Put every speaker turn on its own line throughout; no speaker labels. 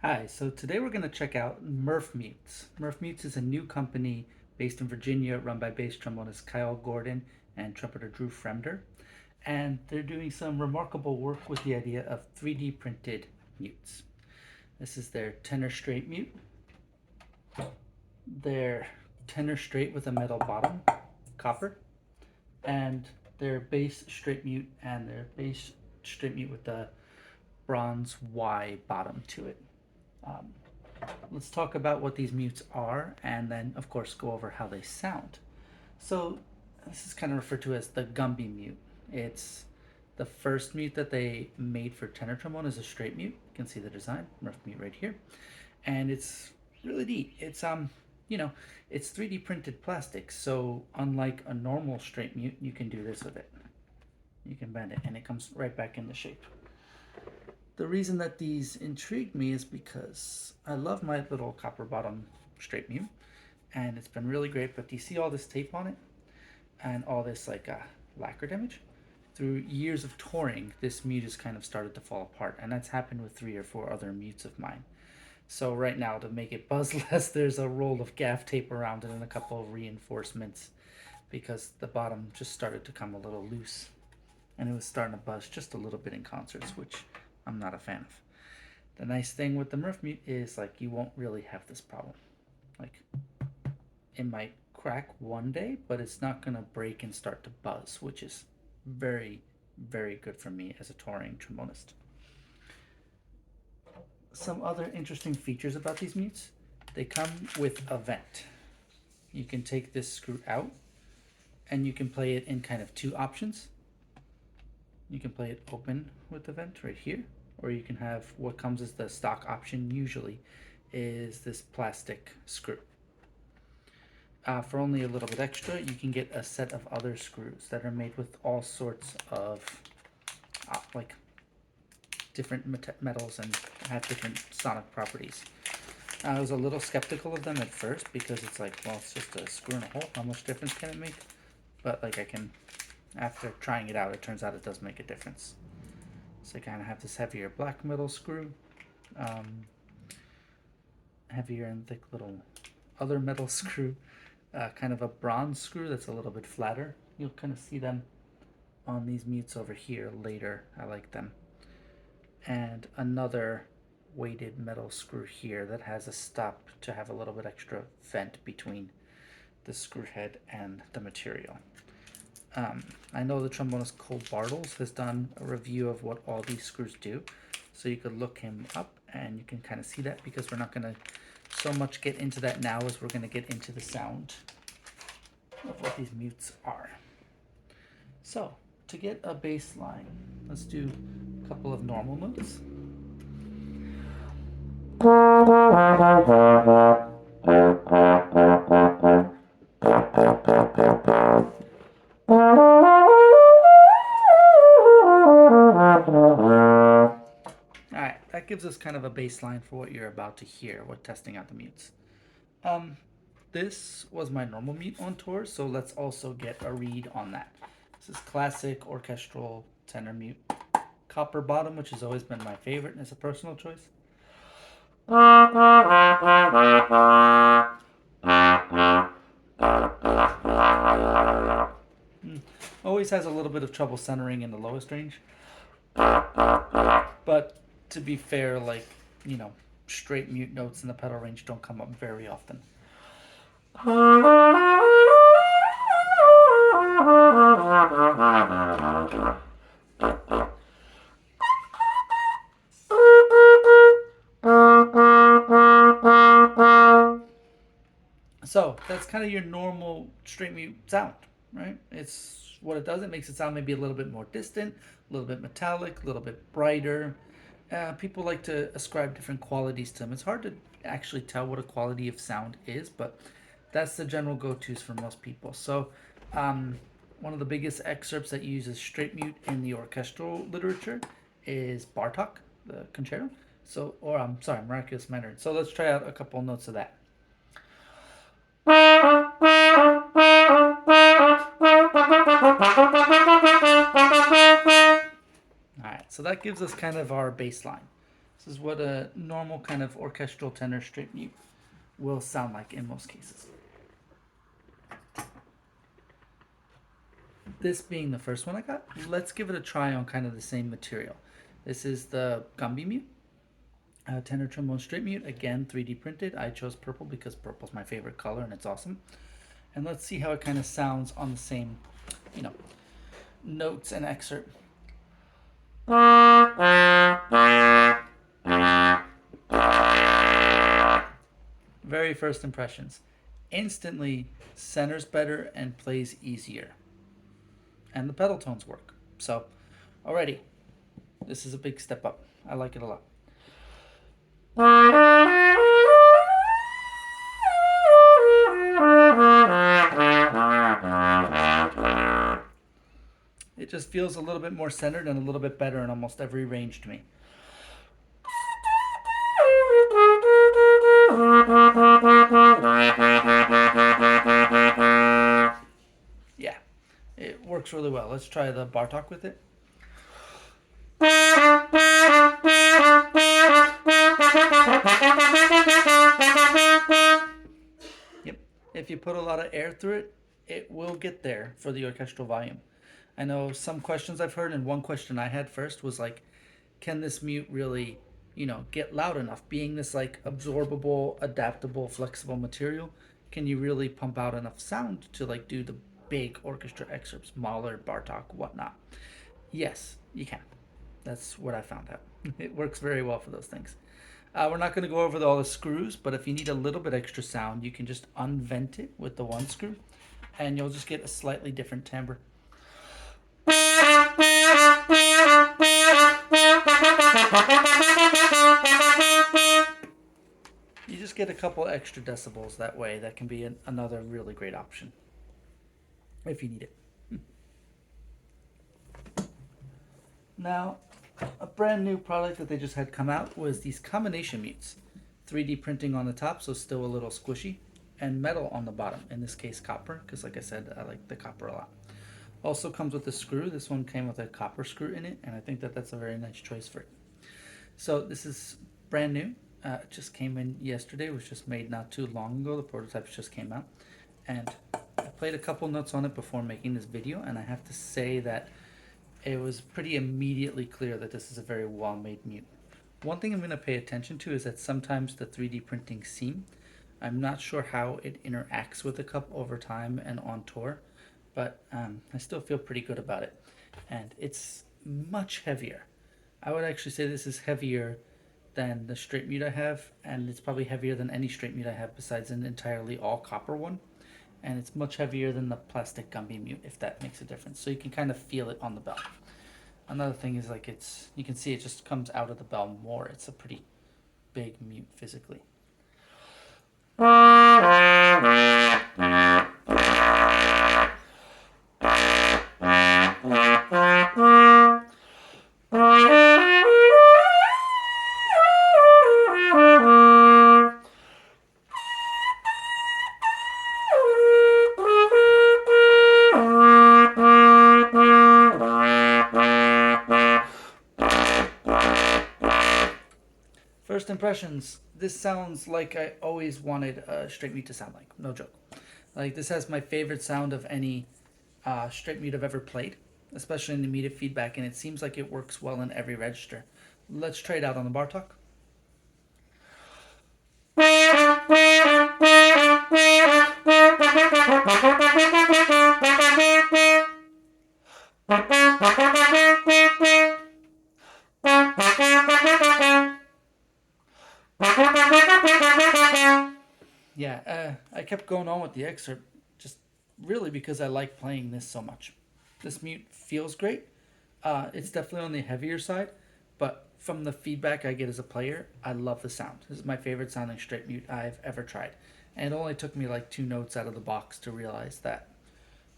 Hi, so today we're going to check out Murf Mutes. Murf Mutes is a new company based in Virginia run by bass trombonist Gorden and trumpeter Drew Fremder. And they're doing some remarkable work with the idea of 3D printed mutes. This is their tenor straight mute, their tenor straight with a metal bottom, copper, and their bass straight mute and their bass straight mute with the bronze Y bottom to it. Um, let's talk about what these mutes are and then, of course, go over how they sound. So, this is kind of referred to as the gumby mute. It's the first mute that they made for tenor trombone is a straight mute. You can see the design, merf mute right here. And it's really neat. It's 3D printed plastic. So, unlike a normal straight mute, you can do this with it. You can bend it and it comes right back into shape. The reason that these intrigued me is because I love my little copper bottom straight mute, and it's been really great. But do you see all this tape on it and all this lacquer damage? Through years of touring, this mute has kind of started to fall apart, and that's happened with 3 or 4 other mutes of mine. So right now, to make it buzz less, there's a roll of gaff tape around it and a couple of reinforcements because the bottom just started to come a little loose, and it was starting to buzz just a little bit in concerts, which I'm not a fan of. The nice thing with the Murf mute is you won't really have this problem. It might crack one day, but it's not gonna break and start to buzz, which is very, very good for me as a touring trombonist. Some other interesting features about these mutes: they come with a vent. You can take this screw out and you can play it in kind of 2 options. You can play it open with the vent right here, or you can have what comes as the stock option usually is this plastic screw. For only a little bit extra, you can get a set of other screws that are made with all sorts of different metals and have different sonic properties. I was a little skeptical of them at first because it's it's just a screw in a hole. How much difference can it make? But after trying it out, it turns out it does make a difference. So I kind of have this heavier black metal screw, heavier and thick little other metal screw, kind of a bronze screw that's a little bit flatter. You'll kind of see them on these mutes over here later. I like them. And another weighted metal screw here that has a stop to have a little bit extra vent between the screw head and the material. I know the trombonist Cole Bartles has done a review of what all these screws do, so you could look him up and you can kind of see that, because we're not going to so much get into that now as we're going to get into the sound of what these mutes are. So, to get a bass line, let's do a couple of normal notes. Alright, that gives us kind of a baseline for what you're about to hear with testing out the mutes. This was my normal mute on tour, so let's also get a read on that. This is classic orchestral tenor mute. Copper bottom, which has always been my favorite and is a personal choice. Always has a little bit of trouble centering in the lowest range. But to be fair, straight mute notes in the pedal range don't come up very often. So that's kind of your normal straight mute sound, right? It's what it does. It makes it sound maybe a little bit more distant, a little bit metallic, a little bit brighter. People like to ascribe different qualities to them. It's hard to actually tell what a quality of sound is, but that's the general go-tos for most people. So one of the biggest excerpts that uses straight mute in the orchestral literature is Bartok, the concerto. Miraculous Mandarin. So let's try out a couple notes of that. Alright, so that gives us kind of our bass line. This is what a normal kind of orchestral tenor straight mute will sound like in most cases. This being the first one I got, let's give it a try on kind of the same material. This is the gumby mute, tenor trombone straight mute, again 3D printed. I chose purple because purple's my favorite color and it's awesome. And let's see how it kind of sounds on the same, notes and excerpt. Very first impressions. Instantly centers better and plays easier. And the pedal tones work. So, already, this is a big step up. I like it a lot. It just feels a little bit more centered and a little bit better in almost every range to me. Yeah, it works really well. Let's try the Bartok with it. Yep, if you put a lot of air through it, it will get there for the orchestral volume. I know some questions I've heard, and one question I had first was like, can this mute really, get loud enough? Being this like absorbable, adaptable, flexible material, can you really pump out enough sound to like do the big orchestra excerpts, Mahler, Bartok, whatnot? Yes, you can. That's what I found out. It works very well for those things. We're not going to go over all the screws, but if you need a little bit extra sound, you can just unvent it with the one screw, and you'll just get a slightly different timbre. You just get a couple extra decibels that way. That can be another really great option if you need it. Now, a brand new product that they just had come out was these combination mutes. 3D printing on the top, so still a little squishy, and metal on the bottom, in this case copper, because like I said, I like the copper a lot. Also comes with a screw. This one came with a copper screw in it, and I think that that's a very nice choice for it. So this is brand new. It just came in yesterday. It was just made not too long ago. The prototypes just came out, and I played a couple notes on it before making this video, and I have to say that it was pretty immediately clear that this is a very well-made mute. One thing I'm going to pay attention to is that sometimes the 3D printing seam, I'm not sure how it interacts with the cup over time and on tour, but I still feel pretty good about it. And it's much heavier. I would actually say this is heavier than the straight mute I have, and it's probably heavier than any straight mute I have besides an entirely all copper one. And it's much heavier than the plastic gumby mute, if that makes a difference. So you can kind of feel it on the bell. Another thing is like you can see it just comes out of the bell more. It's a pretty big mute physically. First impressions, this sounds like I always wanted a straight mute to sound like. No joke. Like this has my favorite sound of any straight mute I've ever played, especially in the immediate feedback, and it seems like it works well in every register. Let's try it out on the Bartok. Yeah, I kept going on with the excerpt just really because I like playing this so much. This mute feels great. It's definitely on the heavier side, but from the feedback I get as a player, I love the sound. This is my favorite sounding straight mute I've ever tried. And it only took me like 2 notes out of the box to realize that.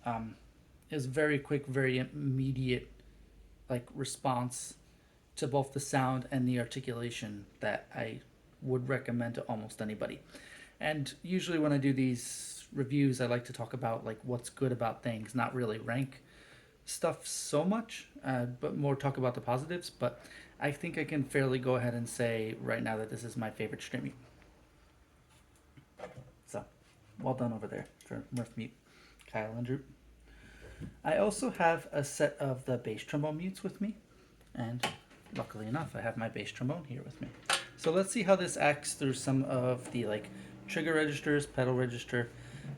It was very quick, very immediate like response to both the sound and the articulation that I would recommend to almost anybody. And usually when I do these reviews, I like to talk about like what's good about things, not really rank stuff so much, but more talk about the positives. But I think I can fairly go ahead and say right now that this is my favorite straight mute. So, well done over there for Murf mute, Kyle and Drew. I also have a set of the bass trombone mutes with me, and luckily enough, I have my bass trombone here with me. So let's see how this acts through some of the like trigger registers, pedal register.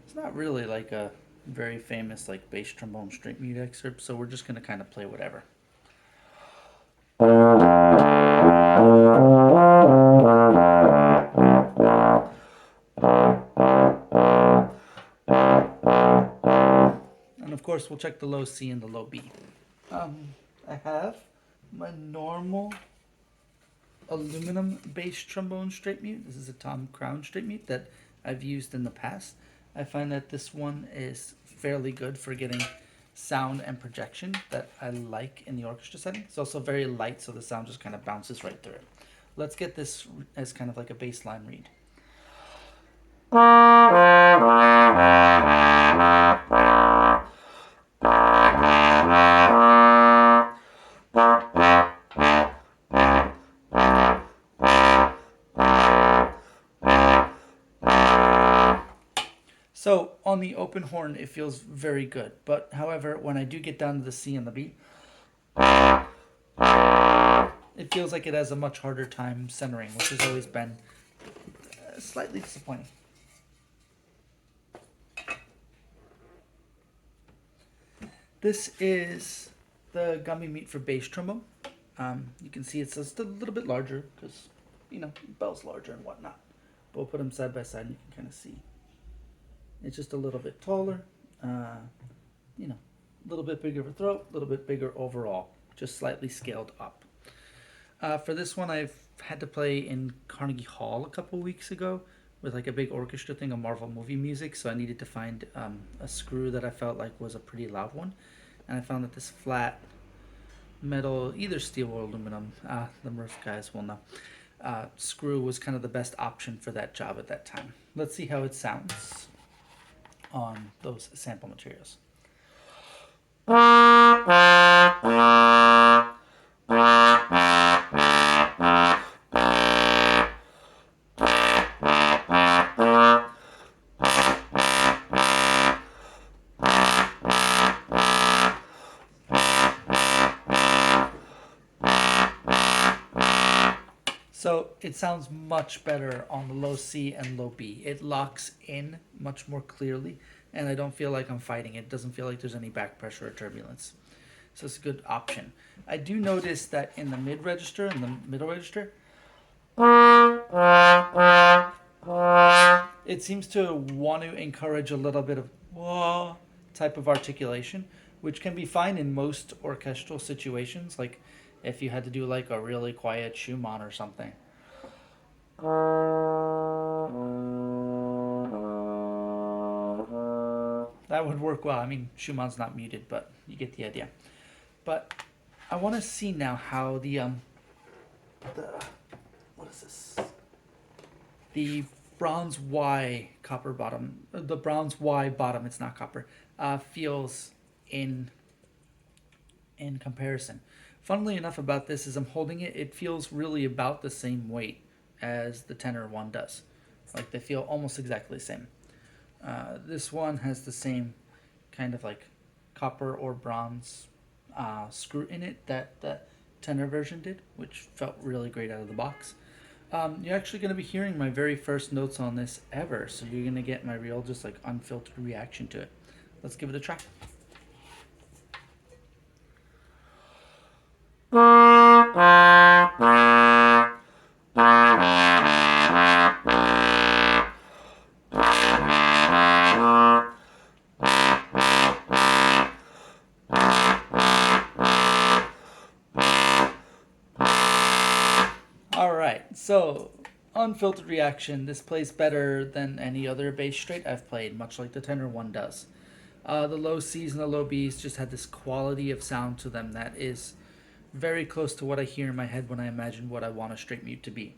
It's not really like a very famous like bass trombone straight mute excerpt, so we're just gonna kind of play whatever. And of course, we'll check the low C and the low B. I have my normal aluminum bass trombone straight mute. This is a Tom Crown straight mute that I've used in the past. I find that this one is fairly good for getting sound and projection that I like in the orchestra setting. It's also very light, so the sound just kind of bounces right through it. Let's get this as kind of like a bass line read. So on the open horn, it feels very good. But however, when I do get down to the C and the B, it feels like it has a much harder time centering, which has always been slightly disappointing. This is the gumby mute for bass trombone. You can see it's just a little bit larger because, you know, bell's larger and whatnot. But we'll put them side by side and you can kind of see. It's just a little bit taller, you know, a little bit bigger of a throat, a little bit bigger overall, just slightly scaled up. For this one, I've had to play in Carnegie Hall a couple weeks ago with like a big orchestra thing of Marvel movie music, so I needed to find a screw that I felt like was a pretty loud one, and I found that this flat metal, either steel or aluminum, the Murf guys will know, screw was kind of the best option for that job at that time. Let's see how it sounds on those sample materials. So it sounds much better on the low C and low B. It locks in much more clearly, and I don't feel like I'm fighting it. It doesn't feel like there's any back pressure or turbulence. So it's a good option. I do notice that in the mid register and the middle register, it seems to want to encourage a little bit of wah type of articulation, which can be fine in most orchestral situations, like if you had to do like a really quiet Schumann or something. That would work well. I mean, Schumann's not muted, but you get the idea. But I want to see now how the what is this? The bronze Y copper bottom, the bronze Y bottom, it's not copper, feels in comparison. Funnily enough about this is I'm holding it, it feels really about the same weight as the tenor one does. Like they feel almost exactly the same. This one has the same kind of like copper or bronze screw in it that the tenor version did, which felt really great out of the box. You're actually going to be hearing my very first notes on this ever, so you're going to get my real just like unfiltered reaction to it. Let's give it a try. Alright, so unfiltered reaction. This plays better than any other bass straight I've played, much like the tenor one does. The low C's and the low B's just had this quality of sound to them that is very close to what I hear in my head when I imagine what I want a straight mute to be.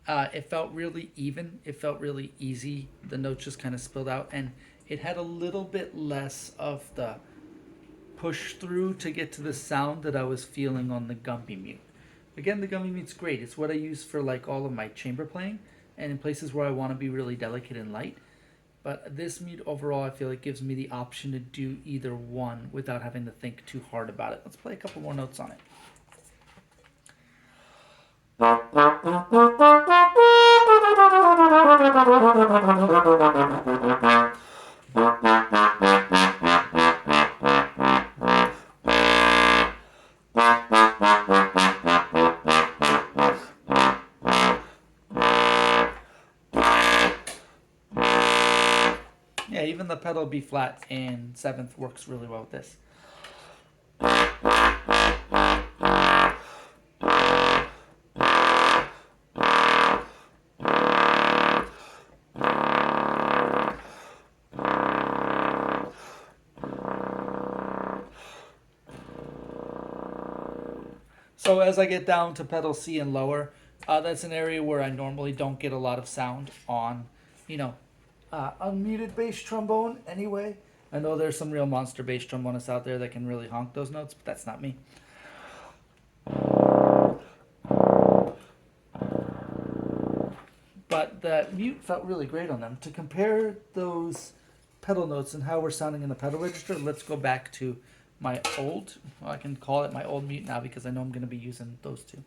It felt really even. It felt really easy. The notes just kind of spilled out, and it had a little bit less of the push through to get to the sound that I was feeling on the gumby mute, Again, the gummy mute's great. It's what I use for like all of my chamber playing and in places where I want to be really delicate and light. But this mute overall, I feel like gives me the option to do either one without having to think too hard about it. Let's play a couple more notes on it. Yeah, even the pedal B flat in 7th works really well with this. So as I get down to pedal C and lower, that's an area where I normally don't get a lot of sound on, unmuted bass trombone anyway. I know there's some real monster bass trombonists out there that can really honk those notes, but that's not me. But the mute felt really great on them. To compare those pedal notes and how we're sounding in the pedal register, let's go back to my old, well, I can call it my old mute now because I know I'm going to be using those two.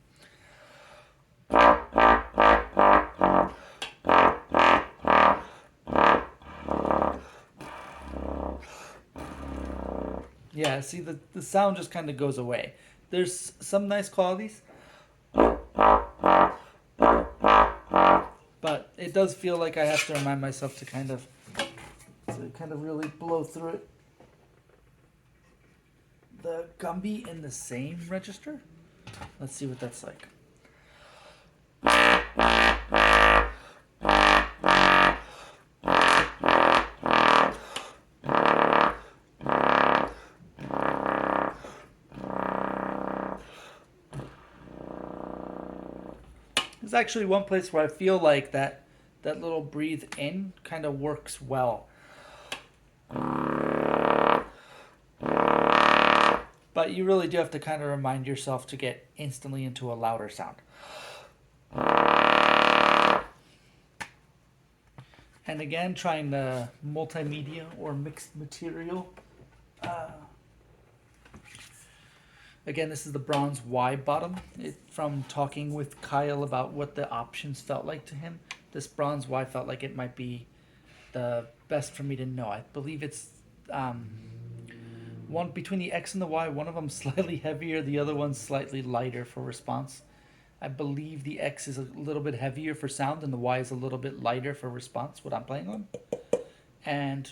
Yeah, see, the sound just kind of goes away. There's some nice qualities, but it does feel like I have to remind myself to kind of really blow through it. The gumby in the same register. Let's see what that's like. There's actually one place where I feel like that little breathe in kind of works well. But you really do have to kind of remind yourself to get instantly into a louder sound. And again, trying the multimedia or mixed material. Again, this is the bronze Y bottom. From talking with Kyle about what the options felt like to him, this bronze Y felt like it might be the best for me to know. I believe it's one between the X and the Y. One of them slightly heavier, the other one's slightly lighter for response. I believe the X is a little bit heavier for sound and the Y is a little bit lighter for response, what I'm playing on. And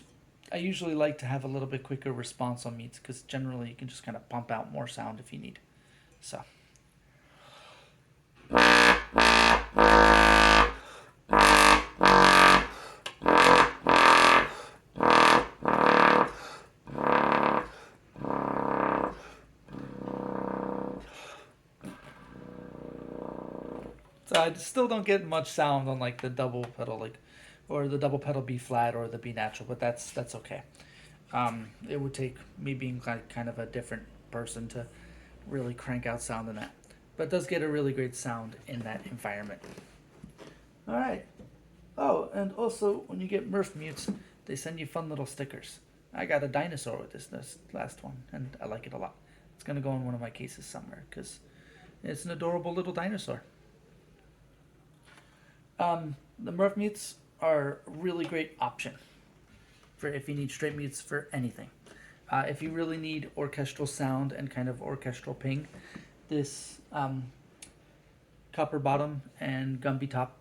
I usually like to have a little bit quicker response on mutes because generally you can just kind of pump out more sound if you need. So. So I still don't get much sound on like the double pedal, or the double pedal B flat or the B natural, but that's okay. It would take me being kind of a different person to really crank out sound in that, but it does get a really great sound in that environment. All right. Oh, and also when you get Murf mutes, they send you fun little stickers. I got a dinosaur with this last one, and I like it a lot. It's gonna go in one of my cases somewhere because it's an adorable little dinosaur. The Murf mutes are a really great option for if you need straight mutes for anything. If you really need orchestral sound and kind of orchestral ping, this copper bottom and gumby top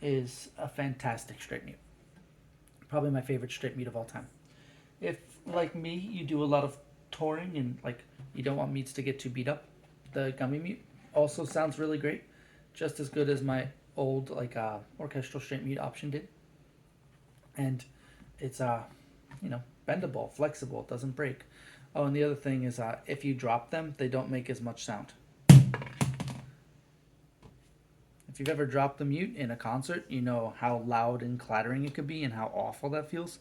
is a fantastic straight mute. Probably my favorite straight mute of all time. If, like me, you do a lot of touring and like you don't want mutes to get too beat up, the gummy mute also sounds really great. Just as good as my old orchestral straight mute option did. And it's bendable, flexible, it doesn't break. Oh, and the other thing is if you drop them, they don't make as much sound. If you've ever dropped the mute in a concert, you know how loud and clattering it could be and how awful that feels.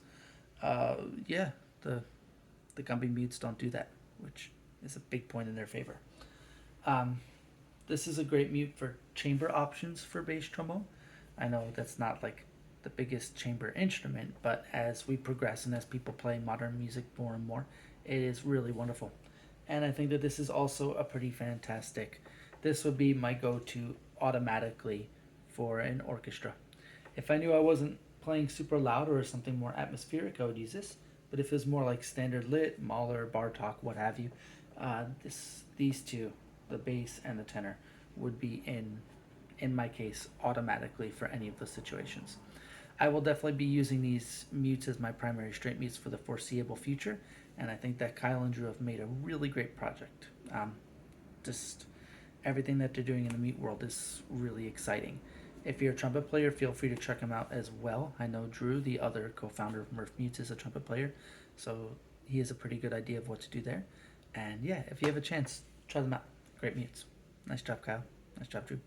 The gumby mutes don't do that, which is a big point in their favor. this is a great mute for chamber options for bass trombone. I know that's not like the biggest chamber instrument, but as we progress and as people play modern music more and more, it is really wonderful. And I think that this is also a pretty fantastic. This would be my go-to automatically for an orchestra. If I knew I wasn't playing super loud or something more atmospheric, I would use this. But if it's more like standard lit, Mahler, Bartok, what have you, these two, the bass and the tenor, would be in my case automatically for any of those situations. I will definitely be using these mutes as my primary straight mutes for the foreseeable future, and I think that Kyle and Drew have made a really great project. Just everything that they're doing in the mute world is really exciting. If you're a trumpet player, feel free to check them out as well. I know Drew, the other co-founder of Murf Mutes, is a trumpet player, so he has a pretty good idea of what to do there. And yeah, if you have a chance, try them out. Great mutes. Nice job, Kyle. Nice job, Drew.